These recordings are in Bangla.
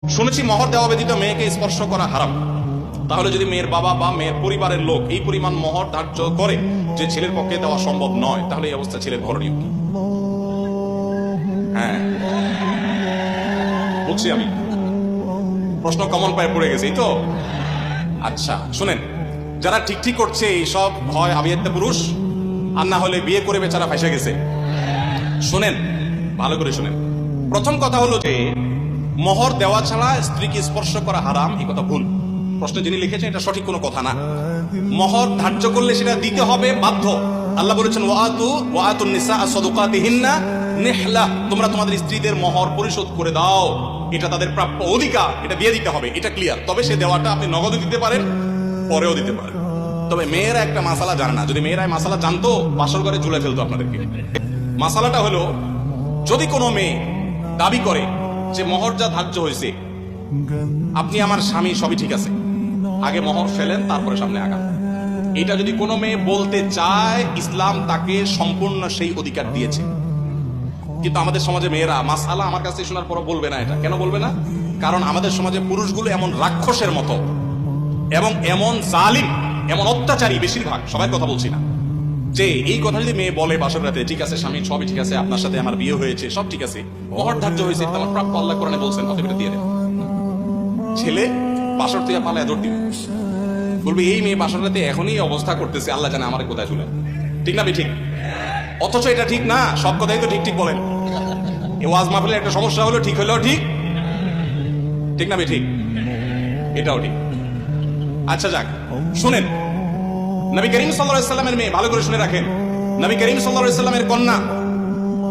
শুনেছি মহর দেওয়া ব্যতীত মেয়েকে স্পর্শ করা হারাম। তাহলে যদি মেয়ের বাবা বা মেয়ের পরিবারের লোক এই পরিমাণ মহর ধার্য করে যে ছেলের পক্ষে দেওয়া সম্ভব নয়, তাহলে এই অবস্থা ছেলের করণীয় কি? হ্যাঁ, বলছি আমি, প্রশ্ন কমন পায়ে পড়ে গেছে, এই তো। আচ্ছা শুনেন, যারা ঠিক ঠিক করছে এইসব হয় আবিয়াত্তা পুরুষ, আর না হলে বিয়ে করে বেচারা ফাঁসে গেছে। শুনেন, ভালো করে শুনেন। প্রথম কথা হলো যে মোহর দেওয়া ছাড়া স্ত্রীকে স্পর্শ করা হারাম, এই কথা ভুল। প্রশ্ন যিনি লিখেছেন এটা সঠিক কোনো কথা না। মোহর ধার্য করলে সেটা দিতে হবে বাধ্য। আল্লাহ বলেছেন ওয়াতুন নিসা সাদুকাতিহিন্না নিহলা, তোমরা তোমাদের স্ত্রীদের মোহর পরিশোধ করে দাও, এটা তাদের প্রাপ্য অধিকার, এটা দিয়ে দিতে হবে, এটা ক্লিয়ার। তবে সে দেওয়াটা আপনি নগদে দিতে পারেন, পরেও দিতে পারেন। তবে মেয়েরা একটা মাসালা জানে না। যদি মেয়েরা মাসালা জানতো, বাসর ঘরে ঝুলে ফেলতো আপনাদেরকে। মাসালাটা হলো, যদি কোনো মেয়ে দাবি করে যে মোহর যা ধার্য হয়েছে, আপনি আমার স্বামী, সবই ঠিক আছে, আগে মোহর ফেলেন তারপরে সামনে আগান, এটা যদি কোনো মেয়ে বলতে চায়, ইসলাম তাকে সম্পূর্ণ সেই অধিকার দিয়েছে। কিন্তু আমাদের সমাজে মেয়েরা মাসালা আমার কাছে শোনার পর বলবে না। এটা কেন বলবে না? কারণ আমাদের সমাজে পুরুষগুলো এমন রাক্ষসের মতো এবং এমন জালিম, এমন অত্যাচারী, বেশিরভাগ, সবার কথা বলছি না, যে এই কথা যদি মেয়ে বলে বাসর রাতে, ঠিক আছে স্বামী, সবই ঠিক আছে, আপনার সাথে আমার বিয়ে হয়েছে, সব ঠিক আছে, মোহর ধার্য হয়েছে, আমার প্রাপ্য আল্লাহ কোরআনে বলছেন, অতএব এটা দিয়ে দেন। ছেলে বাসর থেকে পালায় দৌড় দিবে, বলবে এই মেয়ে বাসর রাতে এখনই অবস্থা করতেছে, আল্লাহ জানে আমার কোথায় চলে। ঠিক না? ঠিক। অথচ এটা ঠিক না। সব কথাই তো ঠিক ঠিক বলেন। এই ওয়াজ মাহফিলে একটা সমস্যা হলো, ঠিক হলেও ঠিক, ঠিক না? ঠিক, এটাও ঠিক। আচ্ছা যাক, শুনেন, নবী করিম সাল্লাল্লাহু আলাইহি সাল্লামের মেয়ে, ভালো করে শুনে রাখেন, নবী করিম সাল্লাল্লাহু আলাইহি সাল্লামের কন্যা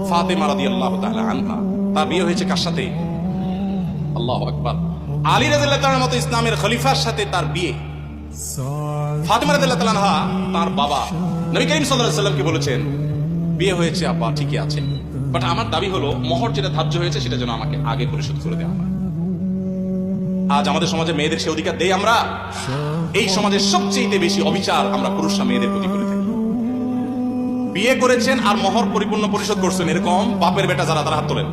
ফাতেমা রাদিয়াল্লাহু তাআলা আনহা, তার বিয়ে হয়েছে কার সাথে? আল্লাহু আকবার, আলী রাদিয়াল্লাহু তাআলার মতো ইসলামের খলিফার সাথে তার বিয়ে। ফাতেমা রাদিয়াল্লাহু তাআলা আনহা, তার বাবা নবী করিম সাল্লাল্লাহু আলাইহি সাল্লামকে বলেছেন, বিয়ে হয়েছে আব্বা, ঠিকই আছে, বাট আমার দাবি হলো মোহর যেটা ধার্য হয়েছে সেটা যেন আমাকে আগে পরিশোধ করে দেওয়া হয়। আজ আমাদের সমাজে মেয়েদের সে অধিকার দেই আমরা? এই সমাজের সবচেয়ে বেশি অবিচার আমরা পুরুষরা মেয়েদের প্রতি করে থাকি। বিয়ে করেছেন আর মোহর পরিপূর্ণ পরিশোধ করছেন, এরকম বাপের বেটা যারা, তারা হাত তোলেন।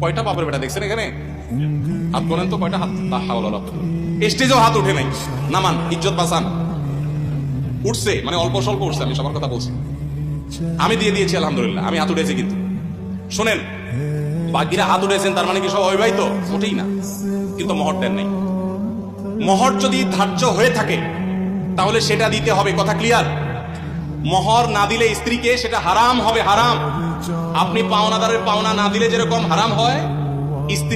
কয়টা বাপের বেটা দেখছেন এখানে? হাত বলেন তো, কয়টা হাত? স্টেজেও হাত উঠে নাই, নামান, ইজ্জত বাঁচান। উঠছে মানে অল্প স্বল্প উঠছে, আমি সবার কথা বলছি। আমি দিয়ে দিয়েছি আলহামদুলিল্লাহ, আমি হাত উঠেছি। কিন্তু শোনেন, বাকিরা হাত উঠেছেন তার মানে কি সব অবিবাহিত? ওঠেই না, কিন্তু মোহর দেন নাই। মোহর যদি ধার্য হয়ে থাকে তাহলে সেটা দিতে হবে, কথা ক্লিয়ার? মোহর না দিলে স্ত্রীকে সেটা হারাম হবে, হারাম। আপনি পাওনাদারের পাওনা না দিলে যেরকম হারাম হয়, স্ত্রী